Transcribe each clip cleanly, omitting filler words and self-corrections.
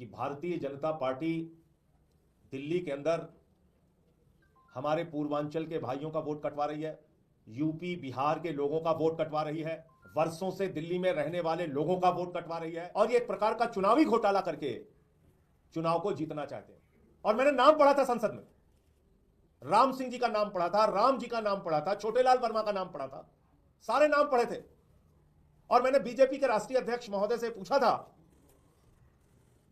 कि भारतीय जनता पार्टी दिल्ली के अंदर हमारे पूर्वांचल के भाइयों का वोट कटवा रही है, यूपी बिहार के लोगों का वोट कटवा रही है, वर्षों से दिल्ली में रहने वाले लोगों का वोट कटवा रही है और ये एक प्रकार का चुनावी घोटाला करके चुनाव को जीतना चाहते हैं। और मैंने नाम पढ़ा था संसद में, राम सिंह जी का नाम पढ़ा था, राम जी का नाम पढ़ा था, छोटेलाल वर्मा का नाम पढ़ा था, सारे नाम पढ़े थे। और मैंने बीजेपी के राष्ट्रीय अध्यक्ष महोदय से पूछा था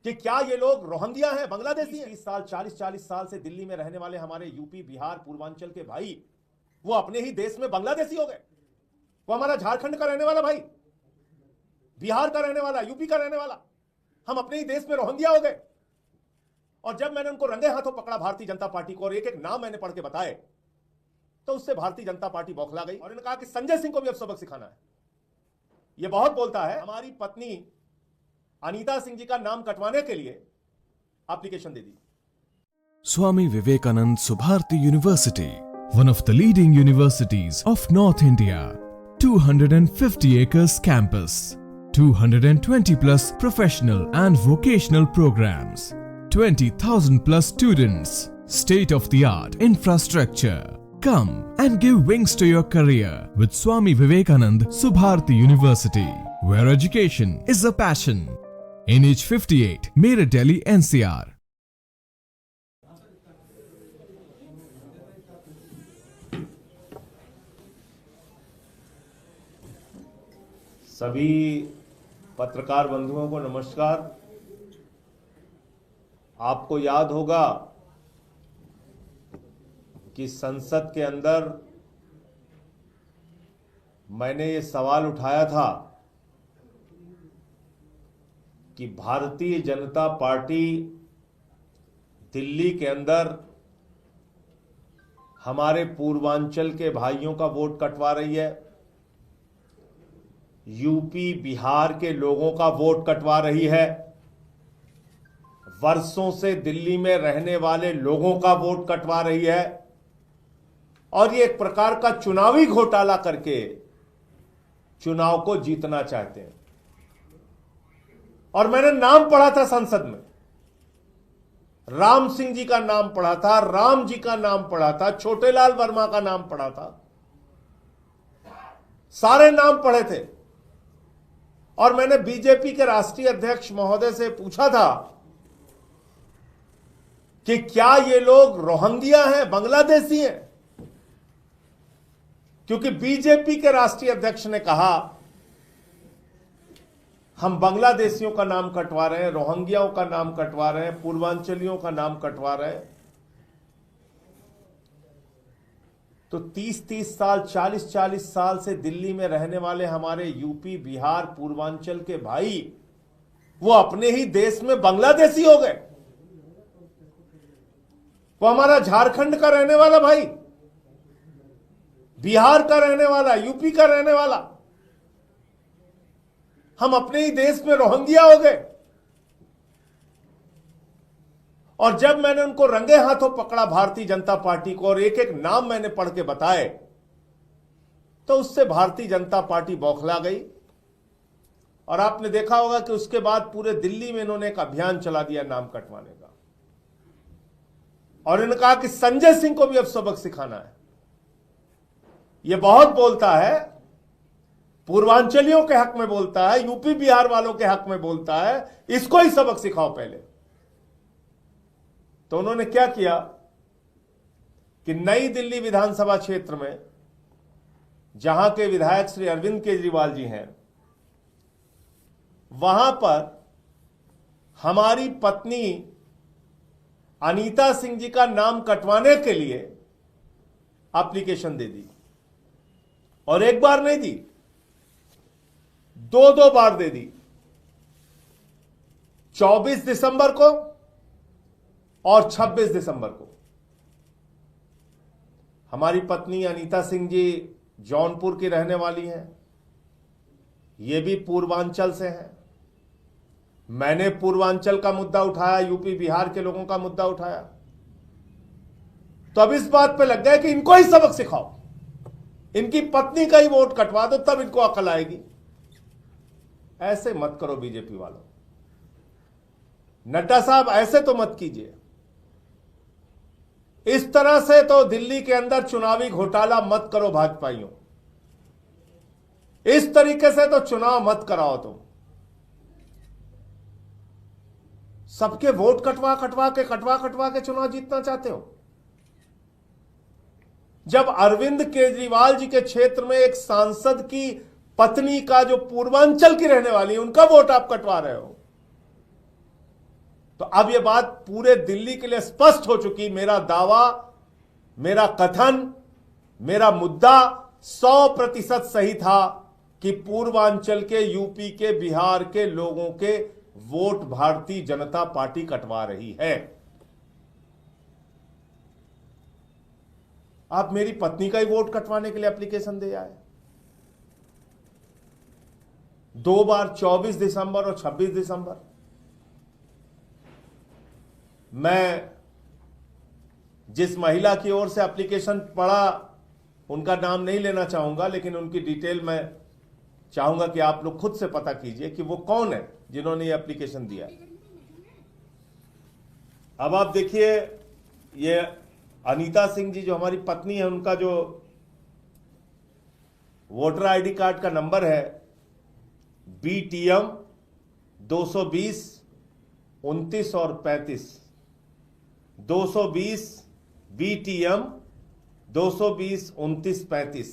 कि क्या ये लोग रोहिंग्या हैं, बांग्लादेशी हैं? 40 साल से दिल्ली में रहने वाले हमारे यूपी बिहार पूर्वांचल के भाई वो अपने ही देश में बांग्लादेशी हो गए। वो हमारा झारखंड का रहने वाला भाई, बिहार का रहने वाला, यूपी का रहने वाला, हम अपने ही देश में रोहिंग्या हो गए। और जब मैंने उनको रंगे हाथों पकड़ा भारतीय जनता पार्टी को और एक एक नाम मैंने पढ़ के बताए तो उससे भारतीय जनता पार्टी बौखला गई और इन्होंने कहा कि संजय सिंह को भी अब सबक सिखाना है। यह बहुत बोलता है। हमारी पत्नी अनीता सिंह जी का नाम कटवाने के लिए application they the. Swami Vivekanand Subharti University, one of the leading universities of North India. 250 acres campus, 220 plus professional and vocational programs, 20,000 plus students, state of the art infrastructure. Come and give wings to your career with Swami Vivekanand Subharti University, where education is a passion. NH58, Meerut, Delhi, NCR. सभी पत्रकार बंधुओं को नमस्कार। आपको याद होगा कि संसद के अंदर मैंने ये सवाल उठाया था कि भारतीय जनता पार्टी दिल्ली के अंदर हमारे पूर्वांचल के भाइयों का वोट कटवा रही है, यूपी बिहार के लोगों का वोट कटवा रही है, वर्षों से दिल्ली में रहने वाले लोगों का वोट कटवा रही है और ये एक प्रकार का चुनावी घोटाला करके चुनाव को जीतना चाहते हैं। और मैंने नाम पढ़ा था संसद में, राम सिंह जी का नाम पढ़ा था, राम जी का नाम पढ़ा था, छोटेलाल वर्मा का नाम पढ़ा था, सारे नाम पढ़े थे। और मैंने बीजेपी के राष्ट्रीय अध्यक्ष महोदय से पूछा था कि क्या ये लोग रोहिंग्या हैं, बांग्लादेशी हैं? क्योंकि बीजेपी के राष्ट्रीय अध्यक्ष ने कहा हम बांग्लादेशियों का नाम कटवा रहे हैं, रोहिंग्याओं का नाम कटवा रहे हैं, पूर्वांचलियों का नाम कटवा रहे हैं। तो 30 साल 40 साल से दिल्ली में रहने वाले हमारे यूपी बिहार पूर्वांचल के भाई वो अपने ही देश में बांग्लादेशी हो गए। वो हमारा झारखंड का रहने वाला भाई, बिहार का रहने वाला, यूपी का रहने वाला, हम अपने ही देश में रोहिंग्या हो गए। और जब मैंने उनको रंगे हाथों पकड़ा भारतीय जनता पार्टी को और एक एक नाम मैंने पढ़ के बताए तो उससे भारतीय जनता पार्टी बौखला गई। और आपने देखा होगा कि उसके बाद पूरे दिल्ली में इन्होंने एक अभियान चला दिया नाम कटवाने का और इन्होंने कहा कि संजय सिंह को भी अब सबक सिखाना है। यह बहुत बोलता है, पूर्वांचलियों के हक में बोलता है, यूपी बिहार वालों के हक में बोलता है, इसको ही सबक सिखाओ पहले। तो उन्होंने क्या किया कि नई दिल्ली विधानसभा क्षेत्र में जहां के विधायक श्री अरविंद केजरीवाल जी हैं, वहां पर हमारी पत्नी अनीता सिंह जी का नाम कटवाने के लिए एप्लीकेशन दे दी। और एक बार नहीं दी, दो बार दे दी। 24 दिसंबर को और 26 दिसंबर को। हमारी पत्नी अनीता सिंह जी जौनपुर की रहने वाली हैं, ये भी पूर्वांचल से हैं। मैंने पूर्वांचल का मुद्दा उठाया, यूपी बिहार के लोगों का मुद्दा उठाया। तो अब इस बात पे लग गए कि इनको ही सबक सिखाओ, इनकी पत्नी का ही वोट कटवा दो, तब इनको अकल आएगी। ऐसे मत करो बीजेपी वालों। नड्डा साहब ऐसे तो मत कीजिए, इस तरह से तो दिल्ली के अंदर चुनावी घोटाला मत करो भाजपाइयों, इस तरीके से तो चुनाव मत कराओ तुम। सबके वोट कटवा कटवा के चुनाव जीतना चाहते हो। जब अरविंद केजरीवाल जी के क्षेत्र में एक सांसद की पत्नी का, जो पूर्वांचल की रहने वाली है, उनका वोट आप कटवा रहे हो, तो अब यह बात पूरे दिल्ली के लिए स्पष्ट हो चुकी। मेरा दावा, मेरा कथन, मेरा मुद्दा 100% सही था कि पूर्वांचल के, यूपी के, बिहार के लोगों के वोट भारतीय जनता पार्टी कटवा रही है। आप मेरी पत्नी का ही वोट कटवाने के लिए एप्लीकेशन दे आए। 2 बार 24 दिसंबर और 26 दिसंबर। मैं जिस महिला की ओर से एप्लीकेशन पढ़ा, उनका नाम नहीं लेना चाहूंगा, लेकिन उनकी डिटेल मैं चाहूंगा कि आप लोग खुद से पता कीजिए कि वो कौन है जिन्होंने ये एप्लीकेशन दिया। अब आप देखिए, ये अनीता सिंह जी जो हमारी पत्नी है, उनका जो वोटर आईडी कार्ड का नंबर है BTM 220 29 और 35, 220 BTM 220 29 35,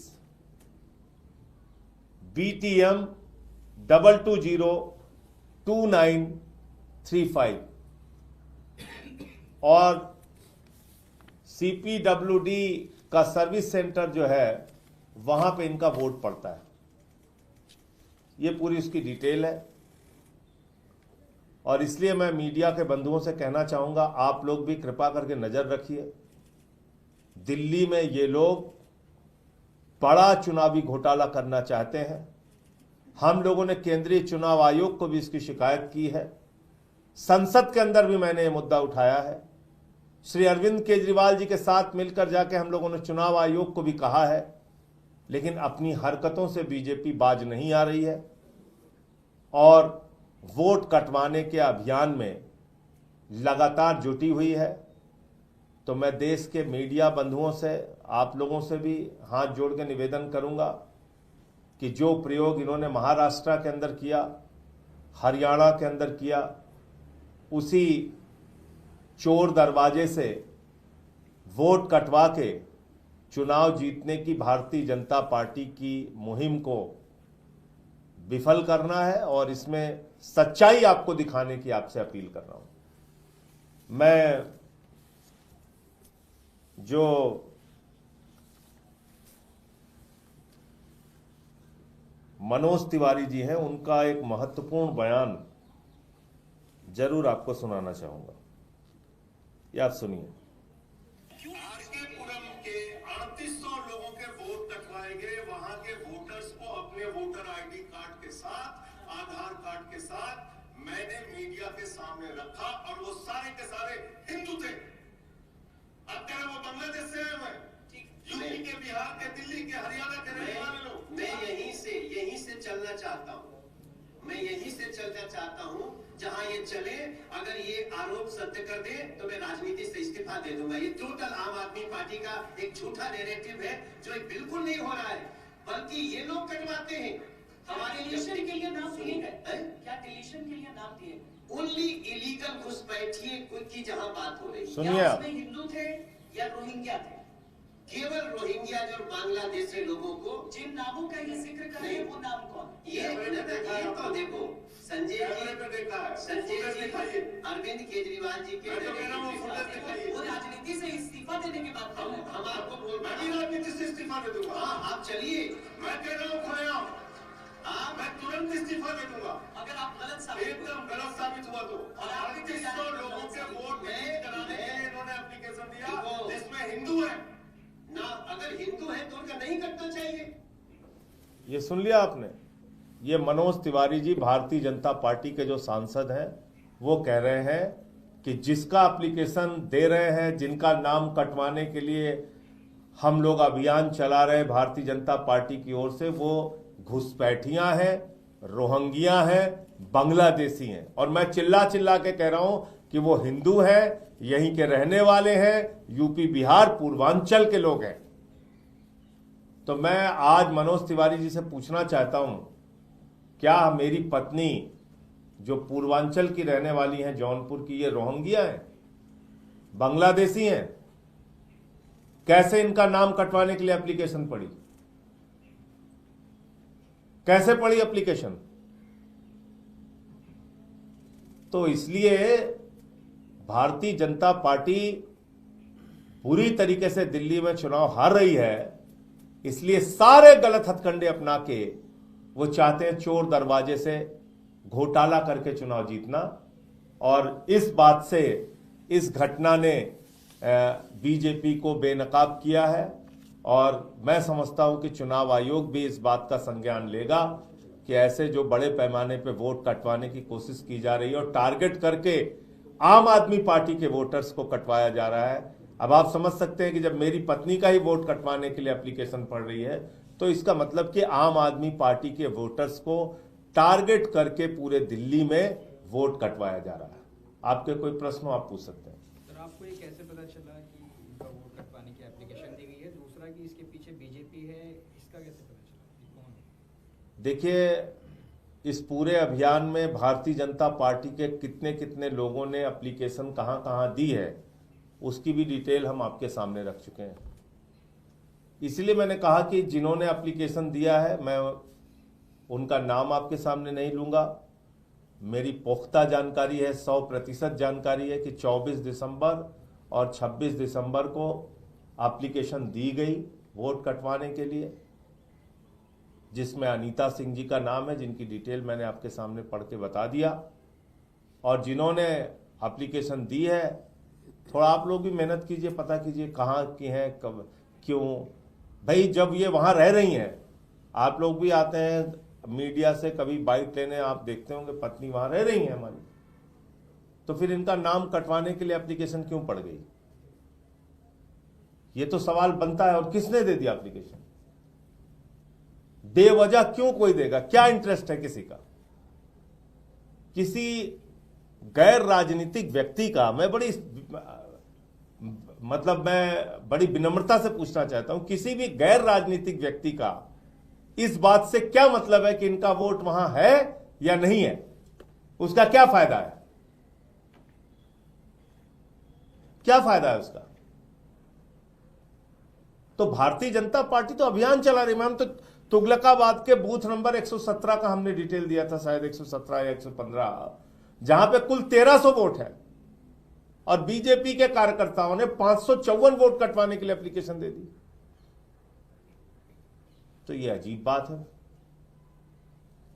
BTM 220 2935 और CPWD का सर्विस सेंटर जो है, वहां पे इनका वोट पड़ता है। ये पूरी उसकी डिटेल है। और इसलिए मैं मीडिया के बंधुओं से कहना चाहूंगा, आप लोग भी कृपा करके नजर रखिए। दिल्ली में ये लोग बड़ा चुनावी घोटाला करना चाहते हैं। हम लोगों ने केंद्रीय चुनाव आयोग को भी इसकी शिकायत की है। संसद के अंदर भी मैंने ये मुद्दा उठाया है। श्री अरविंद केजरीवाल जी के साथ मिलकर जाके हम लोगों ने चुनाव आयोग को भी कहा है, लेकिन अपनी हरकतों से बीजेपी बाज नहीं आ रही है और वोट कटवाने के अभियान में लगातार जुटी हुई है। तो मैं देश के मीडिया बंधुओं से, आप लोगों से भी हाथ जोड़ के निवेदन करूंगा कि जो प्रयोग इन्होंने महाराष्ट्र के अंदर किया, हरियाणा के अंदर किया, उसी चोर दरवाजे से वोट कटवा के चुनाव जीतने की भारतीय जनता पार्टी की मुहिम को विफल करना है और इसमें सच्चाई आपको दिखाने की आपसे अपील कर रहा हूं। मैं जो मनोज तिवारी जी हैं, उनका एक महत्वपूर्ण बयान जरूर आपको सुनाना चाहूंगा। ये आप सुनिए। आरकेपुरम के 3800 लोगों के वोट कटवाए गए। वहां के वोटर्स को अपने वोटर आईडी कार्ड के साथ, आधार कार्ड के साथ मैंने मीडिया के सामने रखा और वो सारे के सारे हिंदू थे। अब कह रहे वो बांग्लादेश से आए हैं, यूपी के, बिहार के, दिल्ली के, हरियाणा के रहने वाले लोग। मैं यहीं से चलना चाहता हूँ। मैं यहीं से चलना चाहता हूँ जहां ये चले। अगर ये आरोप सत्य कर दे तो मैं राजनीति से इस्तीफा दे दूंगा। ये टोटल आम आदमी पार्टी का एक झूठा नैरेटिव है जो बिल्कुल नहीं हो रहा है, बल्कि ये लोग कटवाते हैं। हमारे डिलीशन के लिए नाम दिए गए, क्या डिलीशन के लिए नाम दिए? ओनली इलीगल घुसपैठिए की जहां बात हो रही है। सुनिए, उसमें हिंदू थे या रोहिंग्या थे? केवल रोहिंग्या और बांग्लादेशी लोगों को। जिन नामों का ये जिक्र कर रहे हैं वो नाम कौन? ये तो देखो, संजय जी अरविंद केजरीवाल जी के वो राजनीति से इस्तीफा देने की बात कर रहे हैं। हम आपको बोल रहे हैं राजनीति से इस्तीफा दे दूंगा। हाँ, आप चलिए, मैं कह रहा हूँ खुलेआम, हाँ, मैं तुरंत इस्तीफा दे दूंगा अगर आप गलत साबित एकदम गलत साबित हुआ तो। और 3800 लोगों के वोट कराने के लिए इन्होंने एप्लीकेशन दिया जिसमें हिंदू है ना। अगर हिंदू है तो उनका नहीं करना चाहिए। ये सुन लिया आपने। ये मनोज तिवारी जी, भारतीय जनता पार्टी के जो सांसद हैं, वो कह रहे हैं कि जिसका एप्लीकेशन दे रहे हैं, जिनका नाम कटवाने के लिए हम लोग अभियान चला रहे हैं भारतीय जनता पार्टी की ओर से, वो घुसपैठियां हैं, रोहिंग्या हैं, बांग्लादेशी हैं। और मैं चिल्ला चिल्ला के कह रहा हूं कि वो हिंदू हैं, यहीं के रहने वाले हैं, यूपी बिहार पूर्वांचल के लोग हैं। तो मैं आज मनोज तिवारी जी से पूछना चाहता हूं, क्या मेरी पत्नी जो पूर्वांचल की रहने वाली हैं, जौनपुर की, ये रोहिंग्या हैं, बांग्लादेशी हैं? कैसे इनका नाम कटवाने के लिए एप्लीकेशन पड़ी? कैसे पड़ी एप्लीकेशन? तो इसलिए भारतीय जनता पार्टी पूरी तरीके से दिल्ली में चुनाव हार रही है, इसलिए सारे गलत हथकंडे अपना के वो चाहते हैं चोर दरवाजे से घोटाला करके चुनाव जीतना। और इस बात से इस घटना ने बीजेपी को बेनकाब किया है। और मैं समझता हूं कि चुनाव आयोग भी इस बात का संज्ञान लेगा कि ऐसे जो बड़े पैमाने पे वोट कटवाने की कोशिश की जा रही है और टारगेट करके आम आदमी पार्टी के वोटर्स को कटवाया जा रहा है। अब आप समझ सकते हैं कि जब मेरी पत्नी का ही वोट कटवाने के लिए एप्लीकेशन पड़ रही है तो इसका मतलब कि आम आदमी पार्टी के वोटर्स को टारगेट करके पूरे दिल्ली में वोट कटवाया जा रहा है। आपके कोई प्रश्न हो आप पूछ सकते हैं। सर, आपको ये कैसे पता चला कि इनका वोट कटवाने की एप्लीकेशन दी गई है? दूसरा कि इसके पीछे बीजेपी है, इसका कैसे पता चला कि कौन है? देखिए, इस पूरे अभियान में भारतीय जनता पार्टी के कितने कितने लोगों ने एप्लीकेशन कहां कहां दी है उसकी भी डिटेल हम आपके सामने रख चुके हैं। इसलिए मैंने कहा कि जिन्होंने एप्लीकेशन दिया है मैं उनका नाम आपके सामने नहीं लूंगा। मेरी पुख्ता जानकारी है, 100% जानकारी है कि 24 दिसंबर और 26 दिसंबर को एप्लीकेशन दी गई वोट कटवाने के लिए, जिसमें अनीता सिंह जी का नाम है, जिनकी डिटेल मैंने आपके सामने पढ़ के बता दिया। और जिन्होंने एप्लीकेशन दी है, थोड़ा आप लोग भी मेहनत कीजिए, पता कीजिए कहाँ की हैं, कब, क्यों। भाई जब ये वहाँ रह रही हैं, आप लोग भी आते हैं मीडिया से कभी बाइट लेने, आप देखते होंगे पत्नी वहाँ रह रही हैं हमारी, तो फिर इनका नाम कटवाने के लिए एप्लीकेशन क्यों पड़ गई? ये तो सवाल बनता है। और किसने दे दिया एप्लीकेशन? बेवजह क्यों कोई देगा? क्या इंटरेस्ट है किसी का? किसी गैर राजनीतिक व्यक्ति का मैं बड़ी विनम्रता से पूछना चाहता हूं, किसी भी गैर राजनीतिक व्यक्ति का इस बात से क्या मतलब है कि इनका वोट वहां है या नहीं है? उसका क्या फायदा है? क्या फायदा है उसका? तो भारतीय जनता पार्टी तो अभियान चला रही। मैम, तो तुगलकाबाद के बूथ नंबर 117 का हमने डिटेल दिया था, शायद 117 या 115, जहां पे कुल 1300 वोट है और बीजेपी के कार्यकर्ताओं ने 554 वोट कटवाने के लिए एप्लीकेशन दे दी। तो ये अजीब बात है।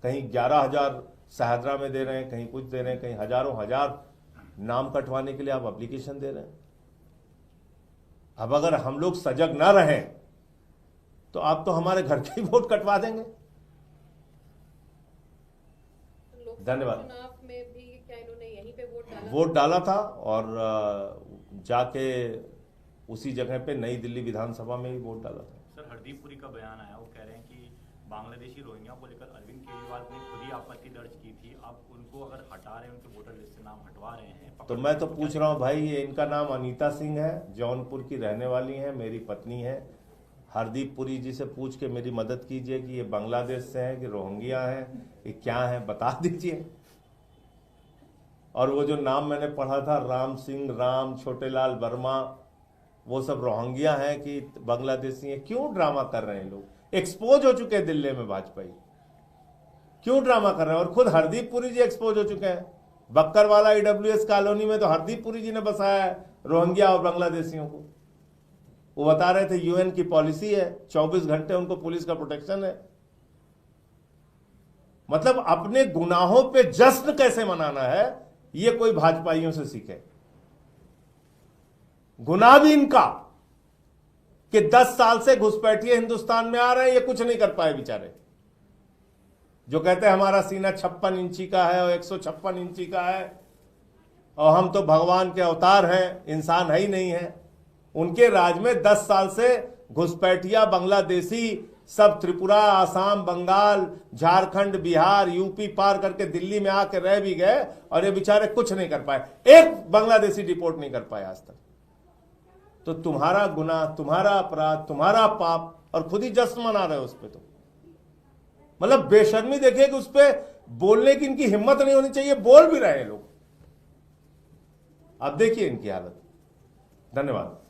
कहीं 11,000 शाहदरा में दे रहे हैं, कहीं कुछ दे रहे हैं, कहीं हजारों हजार नाम कटवाने के लिए आप एप्लीकेशन दे रहे हैं। अब अगर हम लोग सजग ना रहें तो आप तो हमारे घर के ही वोट कटवा देंगे। धन्यवाद। चुनाव में भी क्या इन्होंने यहीं पे वोट डाला था और जाके उसी जगह पे नई दिल्ली विधानसभा में ही वोट डाला था। सर, हरदीप पुरी का बयान आया, वो कह रहे हैं कि बांग्लादेशी रोहिंग्या को लेकर अरविंद केजरीवाल ने खुद ही आपत्ति दर्ज की थी। आप उनको अगर हटा रहे हैं, उनके वोटर लिस्ट से नाम हटवा रहे हैं, तो मैं तो पूछ रहा हूँ भाई, ये इनका नाम अनीता सिंह है, जौनपुर की रहने वाली है, मेरी पत्नी है। हरदीप पुरी जी से पूछ के मेरी मदद कीजिए कि ये बांग्लादेश से हैं कि रोहिंग्या हैं, ये क्या है, बता दीजिए। और वो जो नाम मैंने पढ़ा था, राम सिंह, राम, छोटेलाल वर्मा, वो सब रोहिंग्या हैं कि बांग्लादेशी हैं? क्यों ड्रामा कर रहे हैं लोग? एक्सपोज हो चुके हैं दिल्ली में वाजपेयी, क्यों ड्रामा कर रहे हैं? और खुद हरदीप पुरी जी एक्सपोज हो चुके हैं। बक्करवाला ईडब्ल्यूएस कॉलोनी में तो हरदीप पुरी जी ने बसाया है रोहिंग्या और बांग्लादेशियों को। वो बता रहे थे यूएन की पॉलिसी है, 24 घंटे उनको पुलिस का प्रोटेक्शन है। मतलब अपने गुनाहों पे जश्न कैसे मनाना है, ये कोई भाजपाइयों से सीखे। गुनाह भी इनका कि 10 साल से घुसपैठिए हिंदुस्तान में आ रहे हैं, ये कुछ नहीं कर पाए बेचारे। जो कहते हैं हमारा सीना 56 इंची का है और 156 इंची का है और हम तो भगवान के अवतार हैं, इंसान है ही नहीं है। उनके राज में 10 साल से घुसपैठिया बांग्लादेशी सब त्रिपुरा, आसाम, बंगाल, झारखंड, बिहार, यूपी पार करके दिल्ली में आके रह भी गए और ये बेचारे कुछ नहीं कर पाए। एक बांग्लादेशी डिपोर्ट नहीं कर पाए आज तक। तो तुम्हारा गुनाह, तुम्हारा अपराध, तुम्हारा पाप, और खुद ही जश्न मना रहे हो उस पर। तो मतलब बेशर्मी देखिए कि उस पर बोलने की इनकी हिम्मत नहीं होनी चाहिए, बोल भी रहे हैं लोग। अब देखिए इनकी हालत। धन्यवाद।